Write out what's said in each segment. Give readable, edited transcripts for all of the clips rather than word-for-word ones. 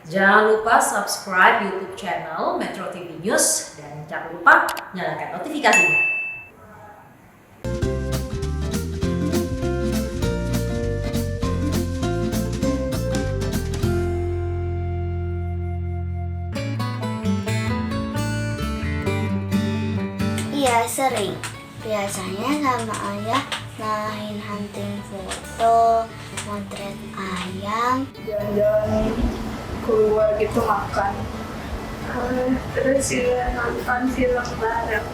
Jangan lupa subscribe YouTube channel Metro TV News dan jangan lupa nyalakan notifikasinya. Iya sering. Biasanya sama ayah main hunting foto, motret ayam. Jalan-jalan keluar gitu makan. Terus juga nonton film bareng.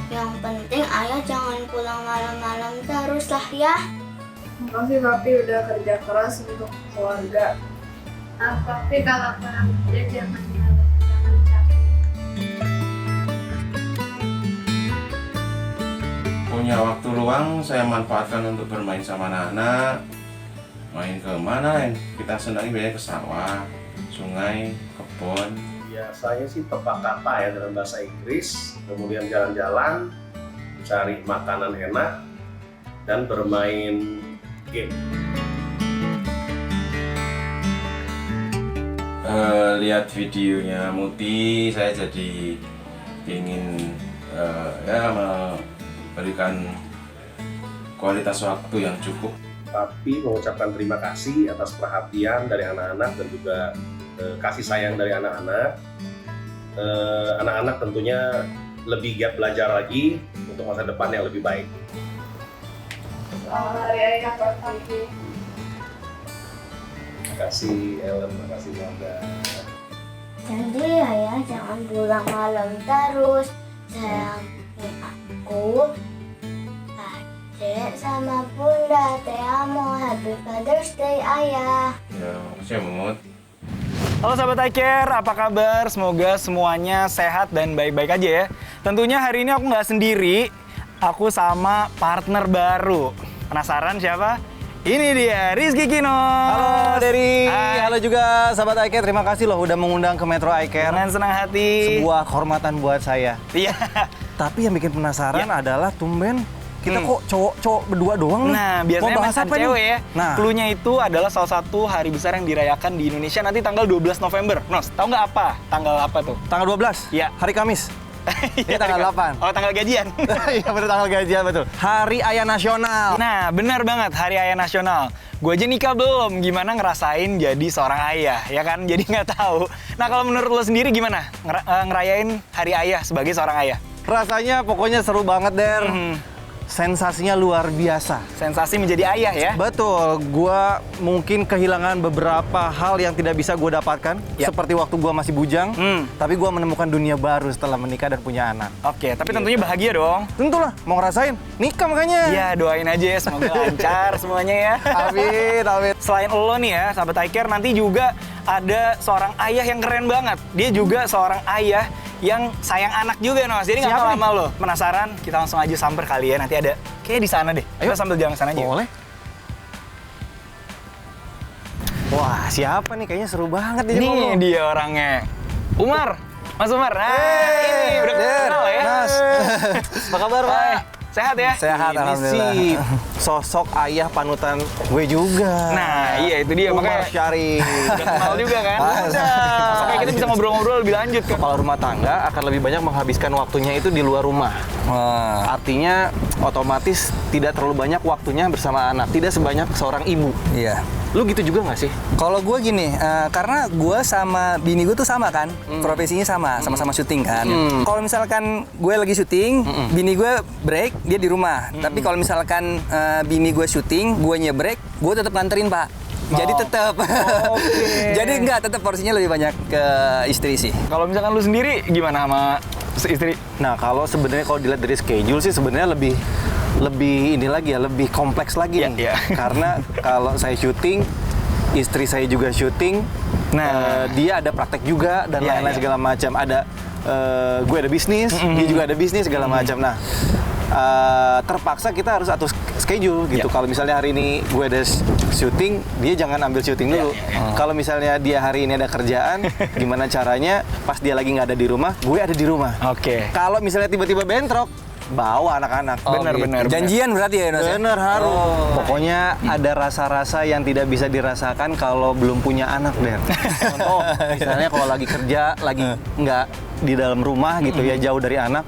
Yang penting ayah jangan pulang malam-malam terus lah ya. Makasih papi udah kerja keras untuk keluarga. Papi kalau pulang kerja jangan capek. Punya waktu luang saya manfaatkan untuk bermain sama anak-anak. Main ke mana lain? Kita senangi biasanya ke sawah, sungai, kebun. Biasanya sih tebak kata ya dalam bahasa Inggris, kemudian jalan-jalan, cari makanan enak, dan bermain game. Lihat videonya Muti, saya jadi ingin memberikan kualitas waktu yang cukup. Tapi mengucapkan terima kasih atas perhatian dari anak-anak dan juga kasih sayang dari anak-anak. Anak-anak tentunya lebih giat belajar lagi untuk masa depan yang lebih baik. Selamat Hari Ayah papi. Terima kasih Ellen, terima kasih Manda. Jadi ayah jangan pulang malam terus. Sayangi aku, Adek sama Bunda. Te amo, Happy Father's Day ayah. Ya, makasih ya Mut. Halo sahabat iCare, apa kabar? Semoga semuanya sehat dan baik-baik aja ya. Tentunya hari ini aku nggak sendiri, aku sama partner baru. Penasaran siapa? Ini dia, Rizky Kino. Halo Dery, Hai. halo juga sahabat iCare. Terima kasih loh udah mengundang ke Metro iCare. Dengan senang hati. Sebuah kehormatan buat saya. Iya. Tapi yang bikin penasaran adalah tumben kita kok cowok-cowok berdua doang nih. Nah, biasanya Mau bahas makan apa nih? cewek ya. Nah, Cluenya itu adalah salah satu hari besar yang dirayakan di Indonesia nanti tanggal 12 November. Nos, tahu nggak apa? Tanggal apa tuh? tanggal 12, Iya. hari Kamis. Ini tanggal 8. Oh, tanggal gajian. Iya betul, tanggal gajian betul. Hari Ayah Nasional. Nah, benar banget, Hari Ayah Nasional. Gue aja nikah belum, gimana ngerasain jadi seorang ayah, ya kan? Jadi nggak tahu. Nah, kalau menurut lo sendiri gimana ngerayain Hari Ayah sebagai seorang ayah? Rasanya pokoknya seru banget, Der. Sensasinya luar biasa. Sensasi menjadi ayah ya? Betul, gua mungkin kehilangan beberapa hal yang tidak bisa gue dapatkan, Ya. seperti waktu gua masih bujang, tapi gua menemukan dunia baru setelah menikah dan punya anak. Oke, tapi tentunya bahagia dong. Tentulah, mau ngerasain, nikah makanya. Iya, doain aja ya, semoga lancar semuanya ya. Amin, amin. Selain lo nih ya, sahabat iCare, nanti juga ada seorang ayah yang keren banget. Dia juga seorang ayah yang sayang anak juga, Nos. Jadi nggak Siapa kalah sama lo. Penasaran? Kita langsung aja samper kali ya. Nanti ada kayak di sana deh. Ayo. Kita sambil jalan ke sana aja. Boleh. Wah, siapa nih? Kayaknya seru banget ini. Ini ngomong. dia orangnya. Umar. Mas Umar. Nah, ini udah kenal ya. Mas. Apa kabar, Pak? Hai. Sehat ya? Sehat, Ini alhamdulillah. sih. Sosok ayah panutan gue juga. Nah, iya itu dia. Umar Makanya Syarif. udah kenal juga kan? Ah, Makanya kita bisa ngobrol-ngobrol lebih lanjut kan? Kepala rumah tangga akan lebih banyak menghabiskan waktunya itu di luar rumah. Artinya otomatis tidak terlalu banyak waktunya bersama anak. Tidak sebanyak seorang ibu. Iya. Lu gitu juga nggak sih? Kalau gue gini, karena gue sama bini gue tuh sama kan, profesinya sama-sama syuting kan. Kalau misalkan gue lagi syuting, bini gue break, dia di rumah. Tapi kalau misalkan bini gue syuting, gue break, gue tetap nganterin Pak. Jadi tetap, jadi enggak, tetap porsinya lebih banyak ke istri sih. Kalau misalkan lu sendiri gimana sama istri? Nah, kalau sebenarnya kalau dilihat dari schedule sih sebenarnya lebih ini lagi ya, lebih kompleks lagi Iya, nih. iya. Karena kalau saya syuting, istri saya juga syuting. Nah. Dia ada praktek juga dan Iya, lain-lain iya. segala macam. Ada gue ada bisnis, dia juga ada bisnis segala macam. Nah, terpaksa kita harus atur schedule gitu. Iya. Kalau misalnya hari ini gue ada syuting, dia jangan ambil syuting dulu. Kalau misalnya dia hari ini ada kerjaan, gimana caranya pas dia lagi nggak ada di rumah, gue ada di rumah. Oke. Kalau misalnya tiba-tiba bentrok, bawa anak-anak. Bener. Janjian berarti ya, Nos? Bener harus. Pokoknya ada rasa-rasa yang tidak bisa dirasakan kalau belum punya anak, Der. Contoh, misalnya kalau lagi kerja, lagi nggak di dalam rumah gitu ya, jauh dari anak,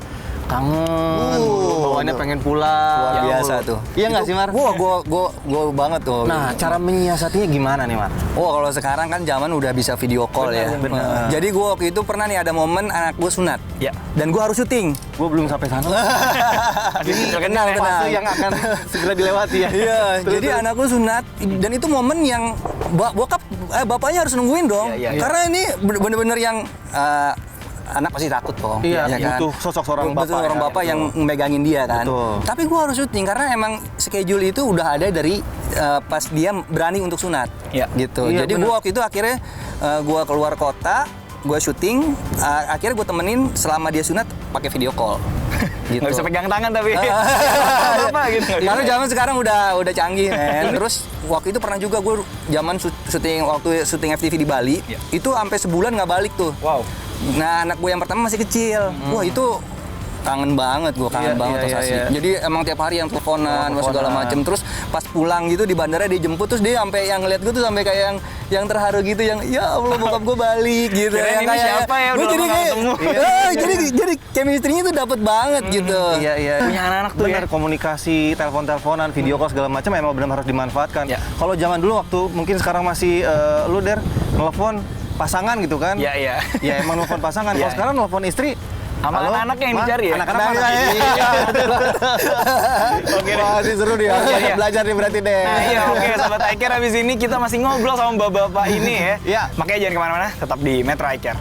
kangen, bawaannya pengen pulang. Luar biasa tuh. Iya nggak sih, Mar? Gua banget tuh. Nah, cara menyiasatinya gimana nih, Mar? Oh, kalau sekarang kan zaman udah bisa video call ya. Bener. Jadi gua waktu itu pernah nih ada momen anak gua sunat. Ya. Dan gua harus syuting. Gue belum sampai sana. Jadi Tenang. fase yang akan segera dilewati ya. Iya, jadi anak gua sunat dan itu momen yang bapaknya harus nungguin dong. Iya. Karena ini bener-bener yang anak pasti takut dong. Iya, ya kan? butuh sosok seorang bapak. Betul, orang ya, bapak betul. yang megangin dia kan. Betul. Tapi gua harus syuting karena emang schedule itu udah ada dari pas dia berani untuk sunat. Iya. Gitu. Iya, Jadi bener. gua waktu itu akhirnya gua keluar kota, gua syuting, akhirnya gua temenin selama dia sunat pakai video call. Gitu. Nggak bisa pegang tangan tapi apa gitu. Karena zaman sekarang udah canggih, men. Terus waktu itu pernah juga gue zaman syuting FTV di Bali, Iya. itu sampai sebulan nggak balik tuh. Wow. Nah, anak gue yang pertama masih kecil. Wah, itu kangen banget, gue kangen Iya, banget iya, tuh asli. iya. Jadi emang tiap hari yang teleponan, Oh, segala teleponan. macem. Terus pas pulang gitu di bandara dia jemput, terus dia sampai yang ngeliat gue tuh sampai kayak yang terharu gitu, yang ya Allah bokap gue balik gitu. Kirain Yang ini siapa ya, gua udah jadi lama nggak kayak, ketemu. jadi chemistry-nya tuh dapet banget gitu. Iya. Punya anak-anak tuh Bener, ya. komunikasi, telepon-teleponan, video call segala macam emang benar harus dimanfaatkan. Ya. Kalau zaman dulu waktu mungkin sekarang masih lu Der nelfon pasangan gitu kan? Iya. Ya emang nelfon pasangan. Kalau Iya. sekarang nelfon istri Sama halo, anak-anaknya yang Ma? dicari ya? Anak-anak Nah, mana? iya. Oke. Wah, ini seru dia. Iya. Belajar nih berarti deh. Nah iya oke Sobat iCare, habis ini kita masih ngobrol sama bapak-bapak ini ya. Iya. Makanya jangan kemana-mana, tetap di Metro iCare.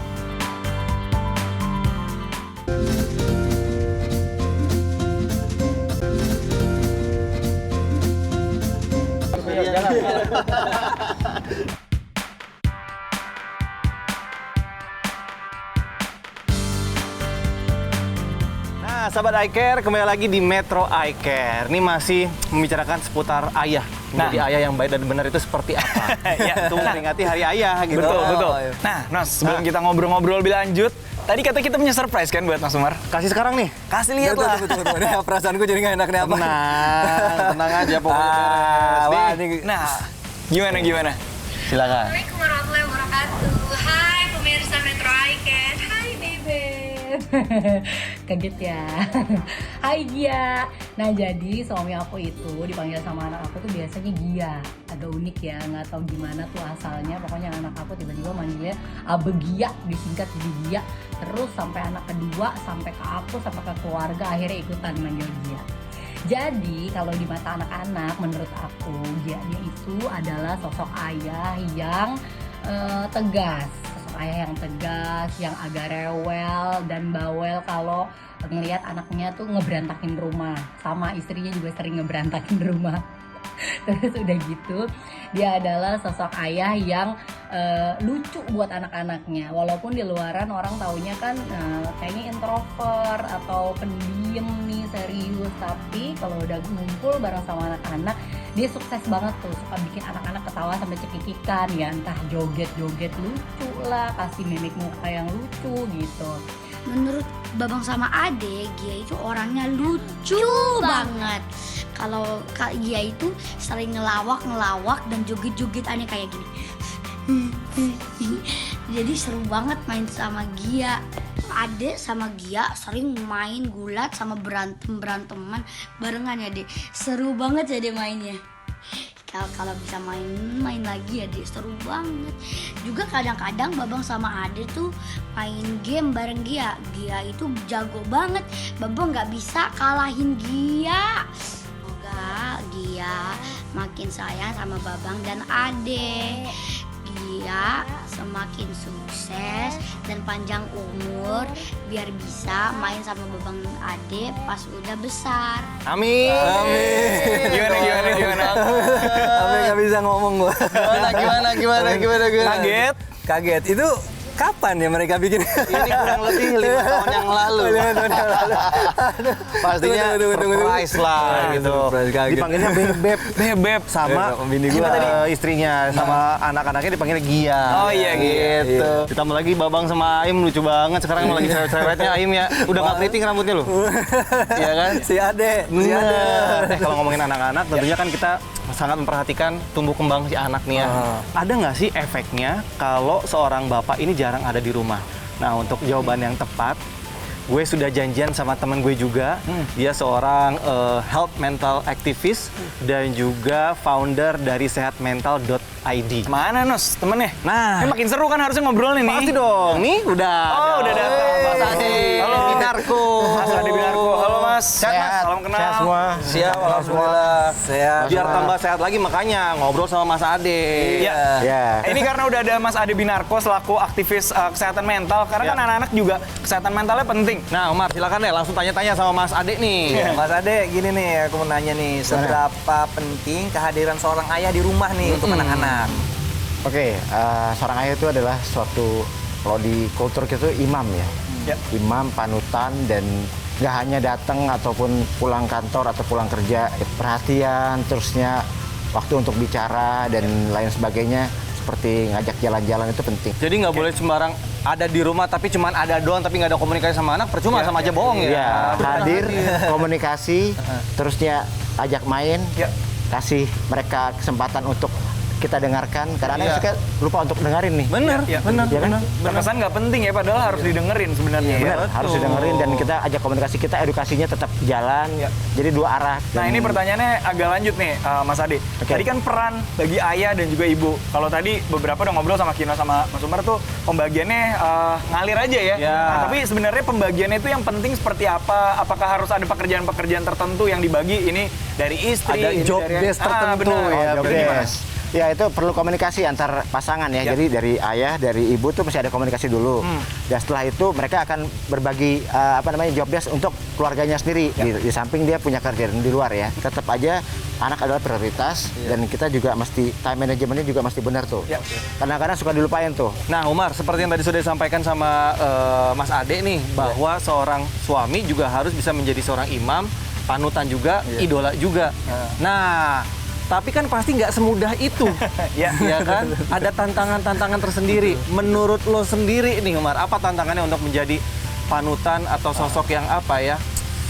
Nah, sahabat iCare, kembali lagi di Metro iCare. Ini masih membicarakan seputar ayah. Menjadi ayah yang baik dan benar itu seperti apa? Ya, Untuk memperingati Hari Ayah gitu. Betul. iya. Nah, Nos, sebelum kita ngobrol-ngobrol lebih lanjut, tadi kata kita punya surprise kan buat Mas Umar? Kasih sekarang nih. Kasih lihat lah. Betul. Ini perasaanku jadi nggak enak nih apa. Tenang aja pokoknya. Wah, Nih, ini Nah, gimana? silakan. Assalamualaikum warahmatullahi wabarakatuh. Hai pemirsa Metro iCare. Hai Bebek. Kaget ya. Hai Gia. Nah jadi suami aku itu dipanggil sama anak aku tuh biasanya Gia. Agak unik ya, nggak tahu gimana tuh asalnya. Pokoknya anak aku tiba-tiba manggilnya Abe Gia, disingkat jadi Gia. Terus sampai anak kedua, sampai ke aku, sampai ke keluarga akhirnya ikutan manggil Gia. Jadi kalau di mata anak-anak menurut aku Gia itu adalah sosok ayah yang tegas. Ayah yang tegas, yang agak rewel dan bawel kalau ngelihat anaknya tuh ngeberantakin rumah. Sama istrinya juga sering ngeberantakin rumah. Terus udah gitu, dia adalah sosok ayah yang lucu buat anak-anaknya. Walaupun di luaran orang taunya kan kayaknya introvert atau pendiam nih, serius. Tapi kalau udah ngumpul bareng sama anak-anak, dia sukses banget tuh, suka bikin anak-anak ketawa sampai cekikikan ya, entah joget-joget lucu lah, kasih mimik muka yang lucu gitu. Menurut Babang sama Ade, Gia itu orangnya lucu banget. Kalau Kak Gia itu sering ngelawak dan joget-joget aneh kayak gini. Jadi seru banget main sama Gia. Ade sama Gia sering main gulat sama beranteman barengan ya, Dek. Seru banget ya Dek mainnya. Kalau bisa main lagi ya Dek, seru banget. Juga kadang-kadang Babang sama Ade tuh main game bareng Gia. Gia itu jago banget. Babang nggak bisa kalahin Gia. Semoga Gia makin sayang sama Babang dan Ade. Gia semakin sukses dan panjang umur biar bisa main sama Babang dan Ade pas udah besar. Amin. Gimana? Sampai nggak bisa ngomong gua. Gimana? Kaget? Kaget. Itu kapan ya mereka bikin? Ini kurang lebih 5 tahun yang lalu. 5 tahun yang lalu. Pastinya Tunggu. surprise lah gitu. Surprise, kaget. Dipanggilnya Beb. Beb. Sama bini gua istrinya, sama anak-anaknya dipanggilnya Gia. Oh iya, Gia. Gitu. Ditambah lagi Babang sama Aim lucu banget. Sekarang emang lagi cerewetnya Aim ya. Udah nggak keriting rambutnya loh. Iya kan? Si Ade. Kalau ngomongin anak-anak, tentunya kan kita sangat memperhatikan tumbuh kembang si anak nih ya. Ada nggak sih efeknya kalau seorang bapak ini jarang ada di rumah? Nah, untuk jawaban yang tepat, gue sudah janjian sama teman gue juga. Dia seorang health mental activist dan juga founder dari sehatmental.id. Mana Nos temennya? Nah, Ini makin seru kan harusnya ngobrol nih. pasti dong. Nih udah. Oh, udah datang. Mas Ade. Halo. Binarko. Mas Ade Binarko. Halo Mas. Sehat Mas. Salam kenal. Sehat semua. Siap, alhamdulillah. Sehat. Biar tambah sehat lagi makanya ngobrol sama Mas Ade. Iya. Ya. Ini karena udah ada Mas Ade Binarko selaku aktivis kesehatan mental. Karena kan anak-anak juga kesehatan mentalnya penting. Nah, Umar, silakan deh langsung tanya-tanya sama Mas Ade nih. Mas Ade, gini nih, aku mau nanya nih, seberapa penting kehadiran seorang ayah di rumah nih untuk anak-anak? Oke, seorang ayah itu adalah suatu, kalau di kultur kita itu imam ya. Imam, panutan, dan nggak hanya datang ataupun pulang kantor atau pulang kerja, perhatian, terusnya waktu untuk bicara dan lain sebagainya, seperti ngajak jalan-jalan itu penting. Jadi nggak boleh sembarang ada di rumah tapi cuman ada doang tapi nggak ada komunikasi sama anak, percuma sama aja bohong ya. Ya, hadir, komunikasi, terusnya ajak main, kasih mereka kesempatan untuk kita dengarkan. Kadang-kadang suka lupa untuk dengerin nih. Bener, bener. Ya kan? Terkesan nggak penting ya, padahal harus didengerin sebenarnya. Benar, Ya. harus didengerin dan kita ajak komunikasi, kita edukasinya tetap jalan. Jadi dua arah. Nah, ini pertanyaannya agak lanjut nih, Mas Ade. Tadi kan peran bagi ayah dan juga ibu. Kalau tadi beberapa udah ngobrol sama Kino sama Mas Umar tuh pembagiannya ngalir aja ya. Nah, tapi sebenarnya pembagiannya itu yang penting seperti apa? Apakah harus ada pekerjaan-pekerjaan tertentu yang dibagi? Ini dari istri, Ada ini job dari desk tertentu ya. Job desk. Ya, itu perlu komunikasi antar pasangan ya. Jadi dari ayah, dari ibu tuh mesti ada komunikasi dulu. Dan setelah itu mereka akan berbagi job desk untuk keluarganya sendiri. Di samping dia punya kerjaan di luar ya. Tetap aja anak adalah prioritas dan kita juga mesti time manajemennya juga mesti benar tuh. Kadang-kadang suka dilupain tuh. Nah, Umar, seperti yang tadi sudah disampaikan sama Mas Ade nih, bahwa seorang suami juga harus bisa menjadi seorang imam, panutan juga, idola juga. Nah, tapi kan pasti nggak semudah itu, ya kan? Ada tantangan-tantangan tersendiri. Menurut lo sendiri nih, Umar, apa tantangannya untuk menjadi panutan atau sosok yang apa ya?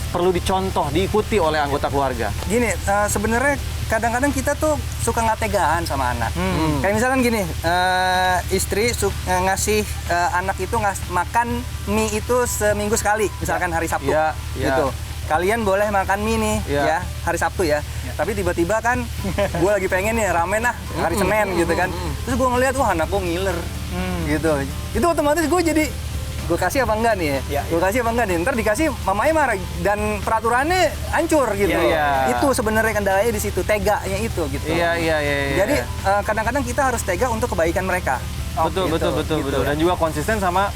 Perlu dicontoh, diikuti oleh anggota keluarga. Gini, sebenarnya kadang-kadang kita tuh suka nggak tegaan sama anak. Kayak misalkan gini, istri ngasih anak itu makan mie itu seminggu sekali, misalkan hari Sabtu, gitu. Kalian boleh makan mie nih, ya hari Sabtu ya. Tapi tiba-tiba kan, gue lagi pengen nih ramen hari Senin gitu kan. Terus gue ngeliat, wah anak gue ngiler, gitu. Itu otomatis gue jadi, gue kasih apa enggak nih ya? Gue kasih apa enggak nih? Ntar dikasih mamanya marah dan peraturannya hancur gitu. Itu sebenarnya kendalanya di situ, teganya itu gitu. Jadi kadang-kadang kita harus tega untuk kebaikan mereka. Betul. Dan juga konsisten sama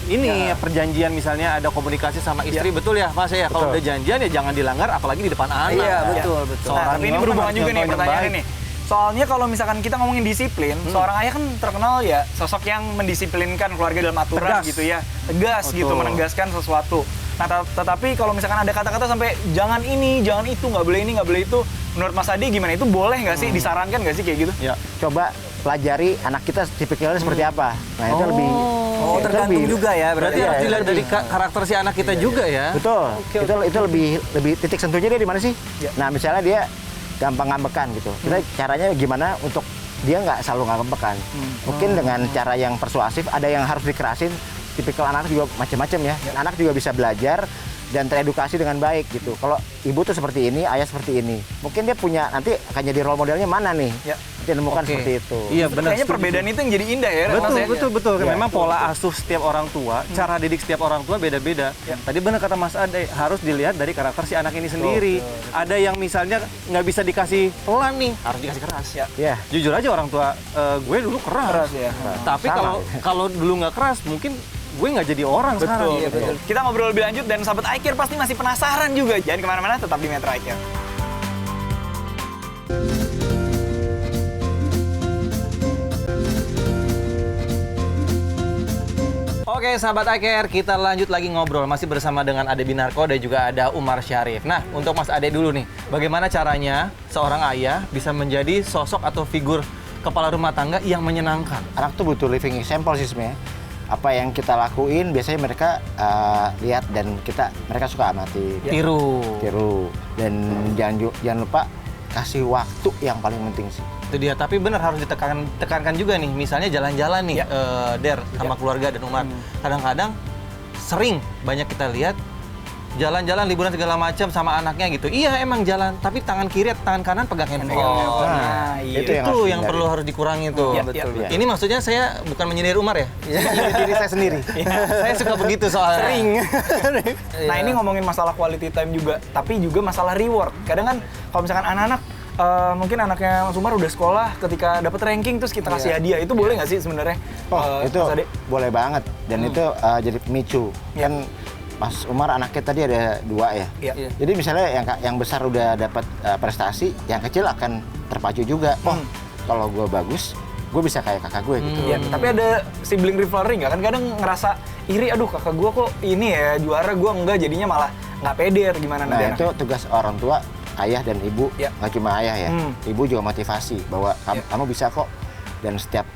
ini perjanjian, misalnya ada komunikasi sama istri, betul ya Mas ya? Kalau udah janjian ya jangan dilanggar, apalagi di depan anak. Iya, betul. Nah, tapi ini berhubungan juga nih pertanyaannya nih. Soalnya kalau misalkan kita ngomongin disiplin, seorang ayah kan terkenal ya sosok yang mendisiplinkan keluarga dalam aturan gitu ya. Tegas gitu, menegaskan sesuatu. Nah, tetapi kalau misalkan ada kata-kata sampai jangan ini, jangan itu, nggak boleh ini, nggak boleh itu. Menurut Mas Adi gimana? Itu boleh nggak sih? Disarankan nggak sih kayak gitu? Ya, coba pelajari anak kita tipikalnya seperti apa. Nah, itu lebih tergantung juga ya. Berarti harus dilihat dari karakter si anak kita juga ya. Betul. Itu lebih titik sentuhnya dia di mana sih? Nah, misalnya dia gampang ngambekan gitu. Kita caranya gimana untuk dia nggak selalu ngambekan. Mungkin dengan cara yang persuasif, ada yang harus dikerasin. Tipikal anak juga macam-macam ya. Anak juga bisa belajar dan teredukasi dengan baik gitu. Kalau ibu tuh seperti ini, ayah seperti ini. Mungkin dia punya, nanti akan jadi role modelnya mana nih? Dia nemukan seperti itu. Iya, benar. Kayaknya perbedaan itu yang jadi indah ya. Betul. Memang pola asuh setiap orang tua, cara didik setiap orang tua beda-beda. Tadi benar kata Mas Ade, harus dilihat dari karakter si anak ini sendiri. Ada yang misalnya nggak bisa dikasih pelan nih, harus dikasih keras. Jujur aja orang tua, gue dulu keras. Tapi kalau dulu nggak keras, mungkin gue nggak jadi orang sekarang. Betul. Kita ngobrol lebih lanjut dan sahabat iCare pasti masih penasaran juga. Jangan kemana-mana, tetap di Metro iCare. sahabat Aker, kita lanjut lagi ngobrol. Masih bersama dengan Ade Binarko dan juga ada Umar Syarif. Nah, untuk Mas Ade dulu nih, bagaimana caranya seorang ayah bisa menjadi sosok atau figur kepala rumah tangga yang menyenangkan? Anak tuh butuh living example sih sebenarnya. Apa yang kita lakuin biasanya mereka lihat dan mereka suka amati, tiru. Dan jangan lupa kasih waktu yang paling penting sih. Itu dia, tapi benar harus ditekankan juga nih, misalnya jalan-jalan nih, Der, sama keluarga dan Umar. Kadang-kadang sering banyak kita lihat jalan-jalan liburan segala macam sama anaknya gitu. Iya emang jalan, tapi tangan kiri atau tangan kanan pegang handphone. Itu yang harus dikurangi tuh. Betul. Ini maksudnya saya bukan menyindir Umar ya. Diri saya sendiri. Saya suka begitu soalnya. Sering. Nah ini ngomongin masalah quality time juga, tapi juga masalah reward. Kadang kan kalau misalkan anak-anak mungkin anaknya Mas Umar udah sekolah, ketika dapat ranking terus kita kasih hadiah, itu boleh nggak sih sebenarnya? Itu boleh banget dan itu jadi pemicu. Kan Mas Umar anaknya tadi ada 2 ya. Jadi misalnya yang besar udah dapat prestasi, yang kecil akan terpacu juga. Kalau gue bagus, gue bisa kayak kakak gue gitu. Tapi ada sibling rivalry nggak? Kan kadang ngerasa iri, aduh kakak gue kok ini ya juara, gue enggak, jadinya malah nggak pede atau gimana. Nah itu tugas orang tua, ayah dan ibu, nggak cuma ayah ya, ibu juga motivasi bahwa kamu bisa kok, dan setiap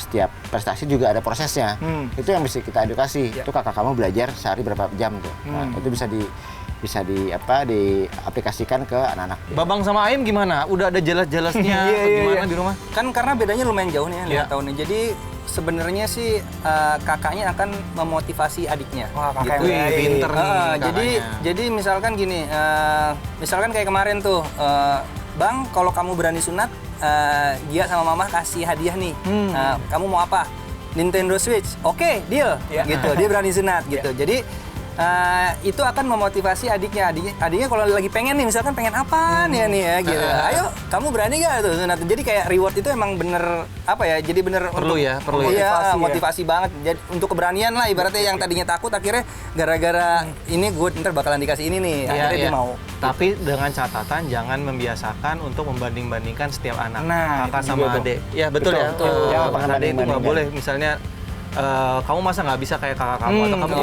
setiap prestasi juga ada prosesnya. Itu yang bisa kita edukasi. Itu kakak kamu belajar sehari berapa jam tuh. Nah, itu bisa diaplikasikan ke anak-anak. Babang sama Aim gimana? Udah ada jelas-jelasnya gimana di rumah? Kan karena bedanya lumayan jauh nih 5 tahun nih. Jadi sebenarnya sih kakaknya akan memotivasi adiknya. Wah, kakak gitu. yang pinter nih. Jadi misalkan gini, misalkan kayak kemarin tuh, Bang, kalau kamu berani sunat, Gia sama Mama kasih hadiah nih. Kamu mau apa? Nintendo Switch. Oke, deal. Gitu. Dia berani sunat gitu. Jadi itu akan memotivasi adiknya. Adiknya kalau lagi pengen nih, misalkan pengen apa nih ya gitu. Ayo, kamu berani gak tuh sunat? Jadi kayak reward itu emang bener jadi bener Perlu ya. motivasi banget. Jadi untuk keberanian lah, ibaratnya yang tadinya takut akhirnya gara-gara ini gue ntar bakalan dikasih ini nih. Akhirnya dia mau. Tapi dengan catatan jangan membiasakan untuk membanding-bandingkan setiap anak, kakak sama adik. Ya betul ya. Pas adik itu nggak boleh, misalnya kamu masa nggak bisa kayak kakak kamu atau kamu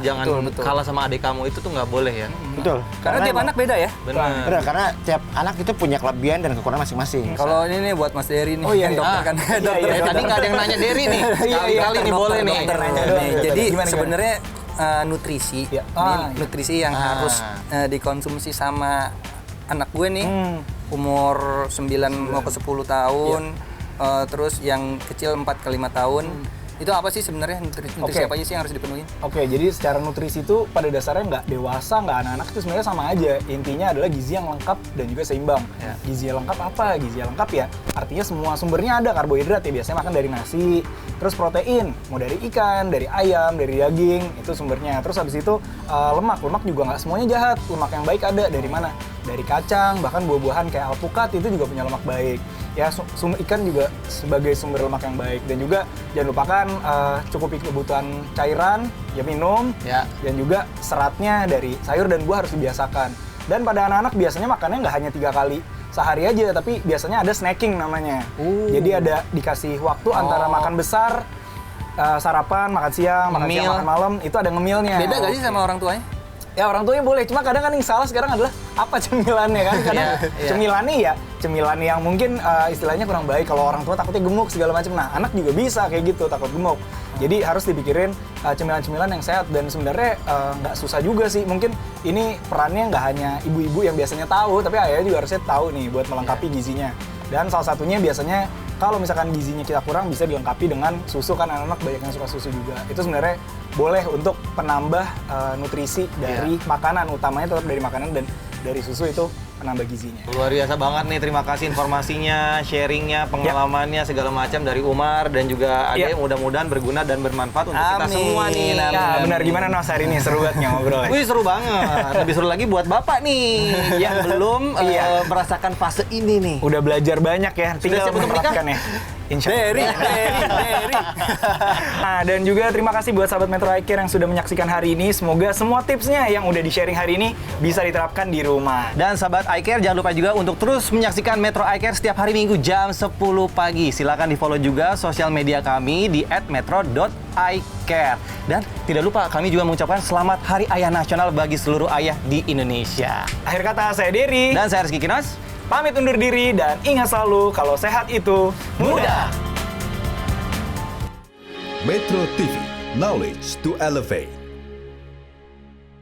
jangan betul. kalah sama adik kamu, itu tuh nggak boleh ya. Betul. Karena tiap anak beda ya. Benar, karena tiap anak itu punya kelebihan dan kekurangan masing-masing. Kalau ini nih buat Mas Dery nih. Dokter kan. Tadi nggak ada yang nanya Dery nih. Kali-kali nih boleh nih. Jadi sebenarnya nutrisi, nutrisi yang harus dikonsumsi sama anak gue nih, umur 9 mau ke 10 tahun, terus yang kecil 4 ke 5 tahun. Itu apa sih sebenarnya nutrisi apa aja sih yang harus dipenuhi? Jadi secara nutrisi itu pada dasarnya nggak dewasa, nggak anak-anak, itu sebenarnya sama aja. Intinya adalah gizi yang lengkap dan juga seimbang. Gizi yang lengkap apa? Gizi yang lengkap ya artinya semua sumbernya ada. Karbohidrat ya biasanya makan dari nasi, terus protein mau dari ikan, dari ayam, dari daging, itu sumbernya. Terus habis itu lemak juga nggak semuanya jahat. Lemak yang baik ada dari mana? Dari kacang, bahkan buah-buahan kayak alpukat itu juga punya lemak baik. Ya, ikan juga sebagai sumber lemak yang baik. Dan juga jangan lupakan cukupi kebutuhan cairan, ya minum, dan juga seratnya dari sayur dan buah harus dibiasakan. Dan pada anak-anak biasanya makannya nggak hanya 3 kali sehari aja, tapi biasanya ada snacking namanya. Jadi ada dikasih waktu antara makan besar, sarapan, makan siang, makan malam, itu ada ngemilnya. Beda nggak sih sama orang tuanya? Ya orang tuanya boleh, cuma kadang kan yang salah sekarang adalah apa cemilannya kan? Kadang cemilan yang mungkin istilahnya kurang baik. Kalau orang tua takutnya gemuk segala macam. Nah anak juga bisa kayak gitu, takut gemuk. Jadi harus dipikirin cemilan-cemilan yang sehat, dan sebenarnya nggak susah juga sih. Mungkin ini perannya nggak hanya ibu-ibu yang biasanya tahu, tapi ayah juga harusnya tahu nih buat melengkapi gizinya. Dan salah satunya biasanya kalau misalkan gizinya kita kurang bisa dilengkapi dengan susu, kan anak-anak banyak yang suka susu juga. Itu sebenarnya boleh untuk penambah nutrisi dari makanan, utamanya tetap dari makanan, dan dari susu itu penambah gizinya. Luar biasa banget nih, terima kasih informasinya, sharingnya, pengalamannya segala macam dari Umar dan juga Ade. Mudah-mudahan berguna dan bermanfaat untuk kita semua nih. Ya benar, gimana Nos hari ini? Seru banget ngobrol. Wih seru banget, lebih seru lagi buat Bapak nih yang belum merasakan fase ini nih. Udah belajar banyak ya, tinggal siap untuk menikah? menerapkan ya. Insya Allah. Dari. Nah, dan juga terima kasih buat sahabat Metro Eye Care yang sudah menyaksikan hari ini. Semoga semua tipsnya yang udah di-sharing hari ini bisa diterapkan di rumah. Dan sahabat Eye Care, jangan lupa juga untuk terus menyaksikan Metro Eye Care setiap hari Minggu jam 10 pagi. Silakan di-follow juga sosial media kami di @metro.eyecare. Dan tidak lupa kami juga mengucapkan selamat Hari Ayah Nasional bagi seluruh ayah di Indonesia. Akhir kata, saya Dery. Dan saya Rizky Kinos. Pamit undur diri dan ingat selalu kalau sehat itu mudah. Metro TV, knowledge to elevate.